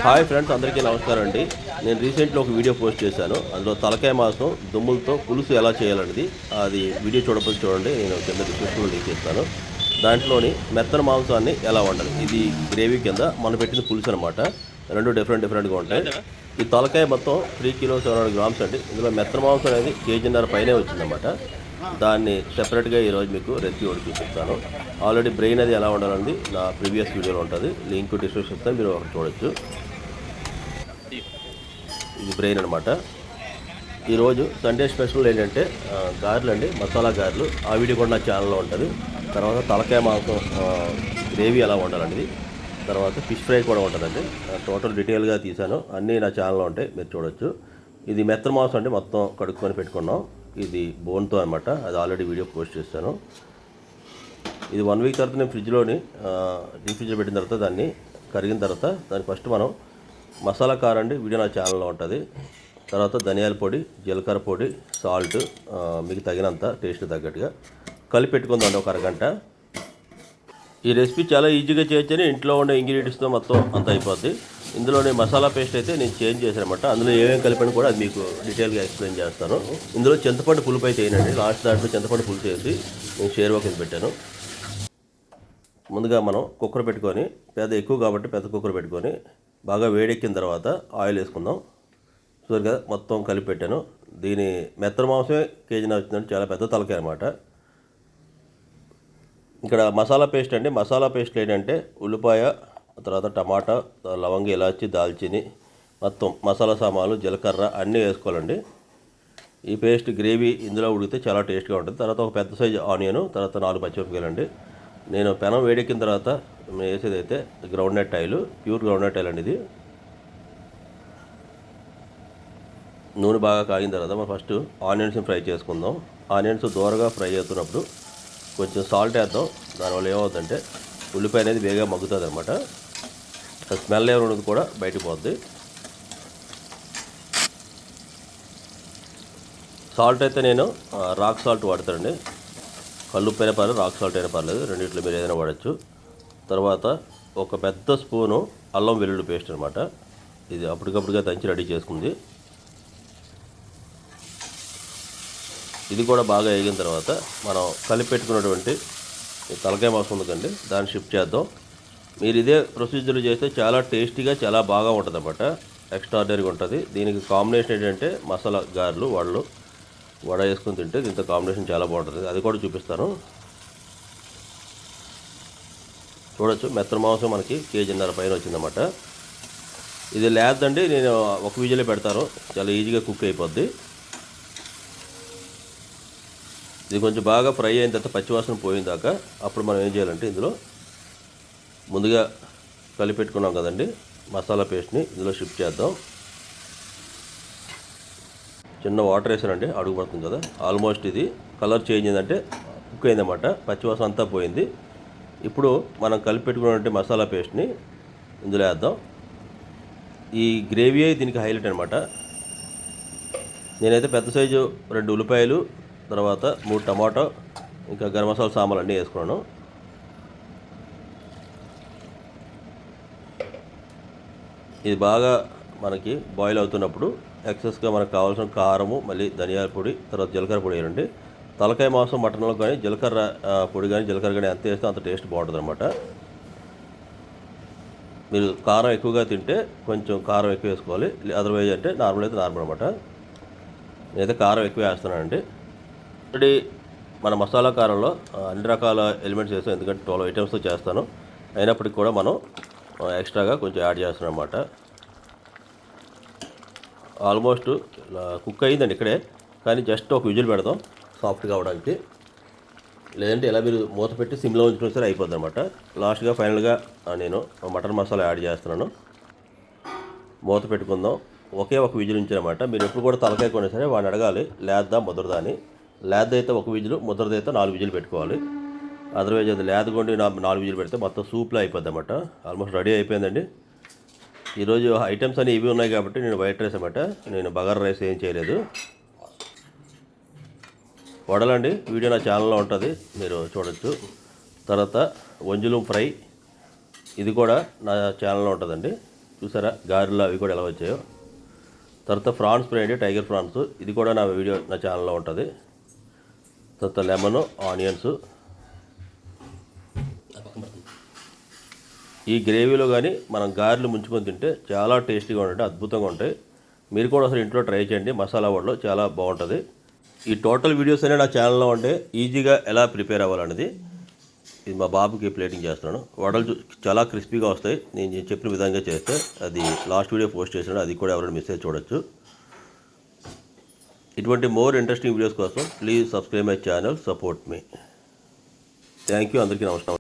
Hi friends, అందరికీ నమస్కారం అండి. నేను రీసెంట్లీ ఒక వీడియో పోస్ట్ చేశాను. అందులో తలకాయ మాంసం దుమ్ములతో పులుసు ఎలా చేయాలనేది అది వీడియో చూడకపోతే చూడండి. నేను కింద డిస్క్రిప్షన్లో లింక్ ఇస్తాను. దాంట్లోని మెత్తన మాంసాన్ని ఎలా వండాలి, ఇది గ్రేవీ కింద మనం పెట్టిన పులుసు అనమాట. రెండు డిఫరెంట్గా ఉంటాయి. ఈ తలకాయ మొత్తం 3 కిలోస్ 700 గ్రామ్స్ అండి. ఇందులో మెత్తన మాంసం అనేది 1.5 కేజీ పైనే వచ్చిందన్నమాట. దాన్ని సెపరేట్గా ఈరోజు మీకు రెసిపీ ఒకటి చూపిస్తాను. ఆల్రెడీ బ్రెయిన్ అది ఎలా ఉండాలండి నా ప్రీవియస్ వీడియోలో ఉంటుంది, లింక్ డిస్క్రిప్షన్ ఇస్తాను, మీరు ఒకటి చూడొచ్చు. ఇది బ్రెయిన్ అనమాట. ఈరోజు సండే స్పెషల్ ఏంటంటే గారెలు అండి, మసాలా గారెలు. ఆ వీడియో కూడా నా ఛానల్లో ఉంటుంది. తర్వాత తలకాయ మాంసం గ్రేవీ ఎలా వండాలనేది, తర్వాత ఫిష్ ఫ్రై కూడా ఉంటుందండి. టోటల్ డీటెయిల్గా తీసాను, అన్నీ నా ఛానల్లో ఉంటాయి, మీరు చూడొచ్చు. ఇది మెత్తన మాంసం అండి, మొత్తం కడుక్కొని పెట్టుకున్నాం. ఇది బోన్తో అనమాట, అది ఆల్రెడీ వీడియో పోస్ట్ చేస్తాను. ఇది 1 వీక్ తర్వాత నేను ఫ్రిడ్జ్లోని డీప్ ఫ్రిడ్జ్లో పెట్టిన తర్వాత దాన్ని కరిగిన తర్వాత దాన్ని ఫస్ట్ మనం మసాలా కారం అండి, వీడియో నా ఛానల్లో ఉంటుంది. తర్వాత ధనియాల పొడి, జీలకర్ర పొడి, సాల్ట్ మీకు తగినంత టేస్ట్ తగ్గట్టుగా కలిపి పెట్టుకుందాం ఒక అరగంట. ఈ రెసిపీ చాలా ఈజీగా చేయొచ్చని ఇంట్లో ఉండే ఇంగ్రీడియంట్స్తో మొత్తం అంత అయిపోద్ది. ఇందులోనే మసాలా పేస్ట్ అయితే నేను చేంజ్ చేశానమాట. అందులో ఏమేమి కలిపాను కూడా అది మీకు డీటెయిల్గా ఎక్స్ప్లెయిన్ చేస్తాను. ఇందులో చింతపండు పులుపు అయితే వేయనండి, లాస్ట్ దాంట్లో చింతపండు పులుపు వేసి నేను షేర్వా కింద పెట్టాను. ముందుగా మనం కుక్కర్ పెట్టుకొని, ఎక్కువ కాబట్టి పెద్ద కుక్కర్ పెట్టుకొని బాగా వేడెక్కిన తర్వాత ఆయిల్ వేసుకుందాం. చూసారు కదా, మొత్తం కలిపి పెట్టాను. దీని మెత్తన మాంసమే కేజీన వచ్చిందంటే చాలా పెద్ద తలకాయ అనమాట. ఇక్కడ మసాలా పేస్ట్ అండి. మసాలా పేస్ట్ ఏంటంటే ఉల్లిపాయ, తర్వాత టమాటా, లవంగ, ఇలాచి, దాల్చిని, మొత్తం మసాలా సామాన్లు, జీలకర్ర అన్నీ వేసుకోవాలండి. ఈ పేస్ట్ గ్రేవీ ఇందులో ఉడికితే చాలా టేస్ట్గా ఉంటుంది. తర్వాత ఒక పెద్ద సైజు ఆనియన్, తర్వాత 4 పచ్చిమిరపకాయలు అండి. నేను పెనం వేడెక్కిన తర్వాత వేసేది అయితే groundnut oil, pure groundnut oil అండి. ఇది నూనె బాగా కాగిన తర్వాత మనం ఫస్ట్ ఆనియన్స్ని ఫ్రై చేసుకుందాం. ఆనియన్స్ దూరగా ఫ్రై అవుతున్నప్పుడు కొంచెం సాల్ట్ వేద్దాం. దానివల్ల ఏమవుతుందంటే ఉల్లిపాయ అనేది వేగంగా మగ్గుతుంది అనమాట. స్మెల్ ఏమైనా కూడా బయటకు పోద్ది. సాల్ట్ అయితే నేను రాక్ సాల్ట్ వాడతానండి. కల్లుప్పు అయినా పర్లేదు, రాక్ సాల్ట్ అయినా పర్లేదు, రెండిట్లో మీరు ఏదైనా వాడచ్చు. తర్వాత ఒక పెద్ద స్పూను అల్లం వెల్లుల్లి పేస్ట్ అనమాట. ఇది అప్పటికప్పుడుగా దంచి రెడీ చేసుకుంది. ఇది కూడా బాగా వేగిన తర్వాత మనం కలిపి పెట్టుకున్నటువంటి తలకాయ మాంసం ఉందండి, దాన్ని షిఫ్ట్ చేద్దాం. మీరు ఇదే ప్రొసీజర్ చేస్తే చాలా టేస్టీగా చాలా బాగా ఉంటుంది అన్నమాట. ఎక్స్ట్రాడినరీగా ఉంటుంది. దీనికి కాంబినేషన్ ఏంటంటే మసాలా గారెలు, వడ వేసుకుని తింటే దీంతో కాంబినేషన్ చాలా బాగుంటుంది. అది కూడా చూపిస్తాను, చూడొచ్చు. మెత్తన మాంసం మనకి 1.5 కేజీ పైన వచ్చిందన్నమాట. ఇది లేదండి, నేను ఒక విజిలే పెడతాను, చాలా ఈజీగా కుక్ అయిపోద్ది. ఇది కొంచెం బాగా ఫ్రై అయిన తర్వాత పచ్చివాసన పోయిన దాకా అప్పుడు మనం ఏం చేయాలంటే ఇందులో ముందుగా కలిపి పెట్టుకున్నాం కదండి మసాలా పేస్ట్ని ఇందులో షిఫ్ట్ చేద్దాం. చిన్న వాటర్ వేసానండి, అడుగు పడుతుంది కదా. ఆల్మోస్ట్ ఇది కలర్ చేంజ్ అయిందంటే కుక్ అయిందన్నమాట, పచ్చివాసన అంతా పోయింది. ఇప్పుడు మనం కలిపి పెట్టుకున్నటువంటి మసాలా పేస్ట్ని ఇందులో వేద్దాం. ఈ గ్రేవీ దీనికి హైలైట్ అనమాట. నేనైతే పెద్ద సైజు 2 ఉల్లిపాయలు, తర్వాత 3 టమాటో, ఇంకా గరం మసాలా సామాన్లు అన్నీ వేసుకున్నాను. ఇది బాగా మనకి బాయిల్ అవుతున్నప్పుడు ఎక్సెస్గా మనకు కావాల్సిన కారము, మళ్ళీ ధనియాల పొడి, తర్వాత జీలకర్ర పొడి వేయండి. తలకాయ మాంసం మటన్లో కానీ జీలకర్ర పొడి కానీ జీలకర్ర కానీ ఎంత వేస్తే అంత టేస్ట్ బాగుంటుంది అనమాట. మీరు కారం ఎక్కువగా తింటే కొంచెం కారం ఎక్కువ వేసుకోవాలి, అదర్వైజ్ అంటే నార్మల్ అయితే నార్మల్ అనమాట. నేనైతే కారం ఎక్కువ వేస్తున్నానండి. ఆల్రెడీ మన మసాలా కారంలో అన్ని రకాల ఎలిమెంట్స్ వేస్తాం, ఎందుకంటే 12 ఐటమ్స్తో చేస్తాను. అయినప్పటికీ కూడా మనం ఎక్స్ట్రాగా కొంచెం యాడ్ చేస్తున్నాం అనమాట. ఆల్మోస్ట్ కుక్ అయ్యిందండి ఇక్కడే, కానీ జస్ట్ ఒక విజిల్ పెడదాం సాఫ్ట్గా అవడానికి. లేదంటే ఇలా మీరు మూత పెట్టి సిమ్లో ఉంచుకుని సరే అయిపోద్ది అనమాట. లాస్ట్గా ఫైనల్గా నేను మటన్ మసాలా యాడ్ చేస్తున్నాను. మూత పెట్టుకుందాం. ఒకే ఒక విజిల్ ఉంచారన్నమాట. మీరు ఎప్పుడు కూడా తలకాయ కొనే సరే వాడిని అడగాలి లేద్దా ముద్రదా అని. లేదైతే ఒక విజిల్, ముద్రదైతే 4 విజిల్ పెట్టుకోవాలి. అదర్వైజ్ అది లేదగొండి 4 విజిల్ పెడితే మొత్తం సూప్లో అయిపోద్ది అన్నమాట. ఆల్మోస్ట్ రెడీ అయిపోయిందండి. ఈరోజు ఐటమ్స్ అన్నీ ఇవి ఉన్నాయి కాబట్టి నేను వైట్ రైస్ అన్నమాట, నేను బగారా రైస్ ఏం చేయలేదు. వడలండి, వీడియో నా ఛానల్లో ఉంటుంది, మీరు చూడొచ్చు. తర్వాత వంజులు ఫ్రై, ఇది కూడా నా ఛానల్లో ఉంటుందండి. చూసారా గారెలు అవి కూడా ఎలా వచ్చాయో. తర్వాత ఫ్రాన్స్ ఫ్రై అండి, టైగర్ ఫ్రాన్స్. ఇది కూడా నా ఛానల్లో ఉంటుంది. తర్వాత లెమన్, ఆనియన్స్. ఈ గ్రేవీలో కానీ మనం గారెలు ముంచుకొని తింటే చాలా టేస్టీగా ఉంటాయి, అద్భుతంగా ఉంటాయి. మీరు కూడా అసలు ఇంట్లో ట్రై చేయండి. మసాలా వడలో చాలా బాగుంటుంది. ఈ టోటల్ వీడియోస్ అనే నా ఛానల్లో ఉంటే ఈజీగా ఎలా ప్రిపేర్ అవ్వాలనేది. ఇది మా బాబుకి ప్లేటింగ్ చేస్తున్నాను. వడలు చాలా క్రిస్పీగా వస్తాయి నేను చెప్పిన విధంగా చేస్తే. అది లాస్ట్ వీడియో పోస్ట్ చేసినాను, అది కూడా ఎవరైనా మిస్ అయ్యి చూడొచ్చు. ఇటువంటి మోర్ ఇంట్రెస్టింగ్ వీడియోస్ కోసం please subscribe my channel, support me. Thank you. అందరికీ నమస్కారం.